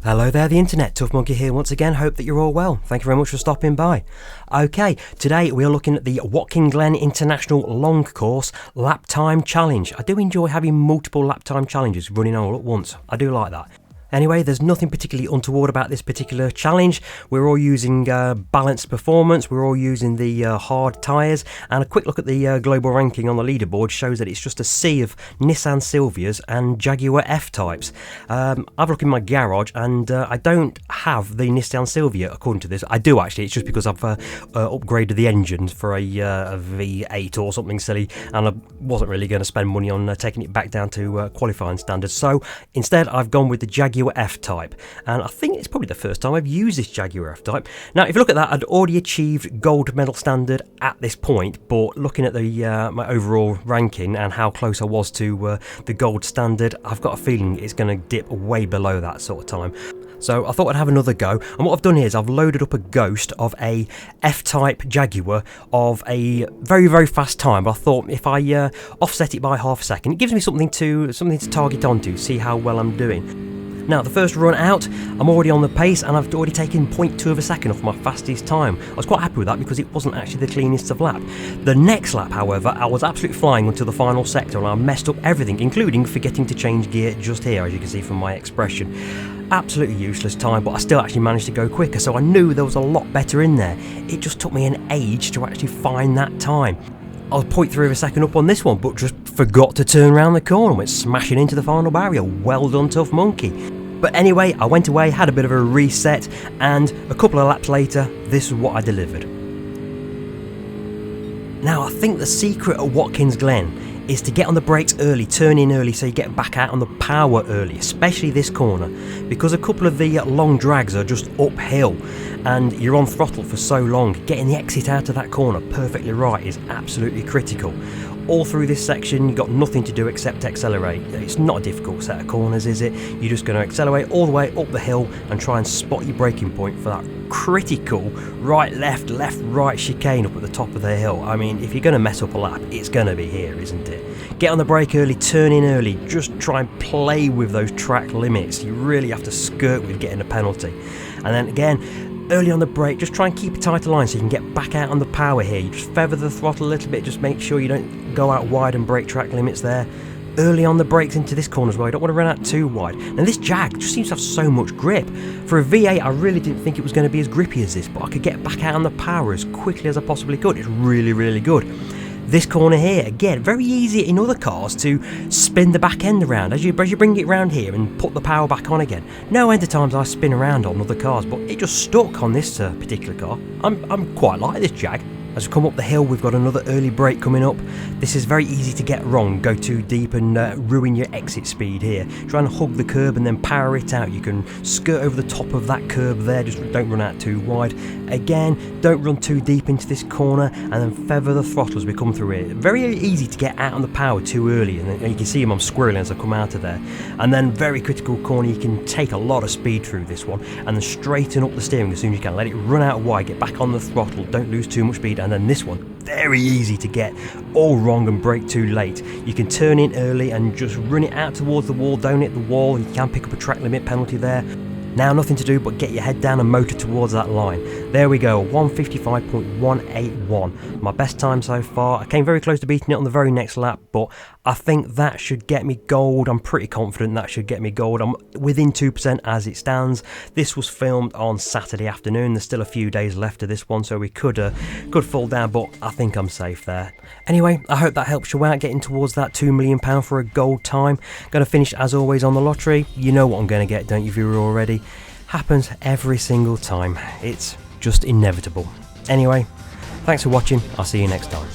Hello there, the internet. Tough Monkey here once again. Hope that you're all well. Thank you very much for stopping by. Okay, today we are looking at the Watkins Glen International Long Course Lap Time Challenge. I do enjoy having multiple lap time challenges running all at once. I do like that. Anyway, there's nothing particularly untoward about this particular challenge. We're all using balanced performance, we're all using the hard tyres, and a quick look at the global ranking on the leaderboard shows that it's just a sea of Nissan Silvias and Jaguar F-Types. I've looked in my garage and I don't have the Nissan Silvia according to this. I do actually, it's just because I've upgraded the engine for a V8 or something silly, and I wasn't really going to spend money on taking it back down to qualifying standards. So instead I've gone with the Jaguar F-Type, and I think it's probably the first time I've used this Jaguar F-Type. Now, if you look at that, I'd already achieved gold medal standard at this point, but looking at the my overall ranking and how close I was to the gold standard, I've got a feeling it's going to dip way below that sort of time. So I thought I'd have another go, and what I've done here is I've loaded up a ghost of a F-Type Jaguar of a very, very fast time. But I thought if I offset it by half a second, it gives me something to target onto, see how well I'm doing. Now, the first run out, I'm already on the pace and I've already taken 0.2 of a second off my fastest time. I was quite happy with that because it wasn't actually the cleanest of lap. The next lap, however, I was absolutely flying until the final sector and I messed up everything, including forgetting to change gear just here, as you can see from my expression. Absolutely useless time, but I still actually managed to go quicker, so I knew there was a lot better in there. It just took me an age to actually find that time. I was 0.3 of a second up on this one, but just forgot to turn around the corner and went smashing into the final barrier. Well done, Tough Monkey. But anyway, I went away, had a bit of a reset, and a couple of laps later, this is what I delivered. Now, I think the secret at Watkins Glen is to get on the brakes early, turn in early so you get back out on the power early, especially this corner, because a couple of the long drags are just uphill and you're on throttle for so long. Getting the exit out of that corner perfectly right is absolutely critical. All through this section, you've got nothing to do except accelerate. It's not a difficult set of corners, is it? You're just going to accelerate all the way up the hill and try and spot your braking point for that critical right, left, right chicane up at the top of the hill. I mean, if you're going to mess up a lap, it's going to be here, isn't it? Get on the brake early, turn in early, just try and play with those track limits. You really have to skirt with getting a penalty. And then again, early on the brake, just try and keep a tighter line so you can get back out on the power here. You just feather the throttle a little bit, just make sure you don't go out wide and break track limits there. Early on the brakes into this corner as well, you don't want to run out too wide. And this Jag just seems to have so much grip. For a V8, I really didn't think it was going to be as grippy as this, but I could get back out on the power as quickly as I possibly could. It's really, really good. This corner here, again, very easy in other cars to spin the back end around as you bring it round here and put the power back on again. No end of times I spin around on other cars, but it just stuck on this particular car. I'm quite like this Jag. As we come up the hill, we've got another early break coming up. This is very easy to get wrong, go too deep and ruin your exit speed here. Try and hug the curb and then power it out. You can skirt over the top of that curb there, just don't run out too wide. Again, don't run too deep into this corner and then feather the throttle as we come through here. Very easy to get out on the power too early, and you can see him, I'm squirreling as I come out of there. And then very critical corner, you can take a lot of speed through this one and then straighten up the steering as soon as you can. Let it run out wide, get back on the throttle, don't lose too much speed. And then this one, very easy to get all wrong and brake too late. You can turn in early and just run it out towards the wall, don't hit the wall. You can pick up a track limit penalty there. Now nothing to do but get your head down and motor towards that line. There we go, 1:55.181. My best time so far. I came very close to beating it on the very next lap, but I think that should get me gold. I'm pretty confident that should get me gold. I'm within 2% as it stands. This was filmed on Saturday afternoon. There's still a few days left of this one, so we could fall down, but I think I'm safe there. Anyway, I hope that helps you out getting towards that £2 million for a gold time. Going to finish as always on the lottery. You know what I'm going to get, don't you, viewer, already? Happens every single time. It's just inevitable. Anyway, thanks for watching. I'll see you next time.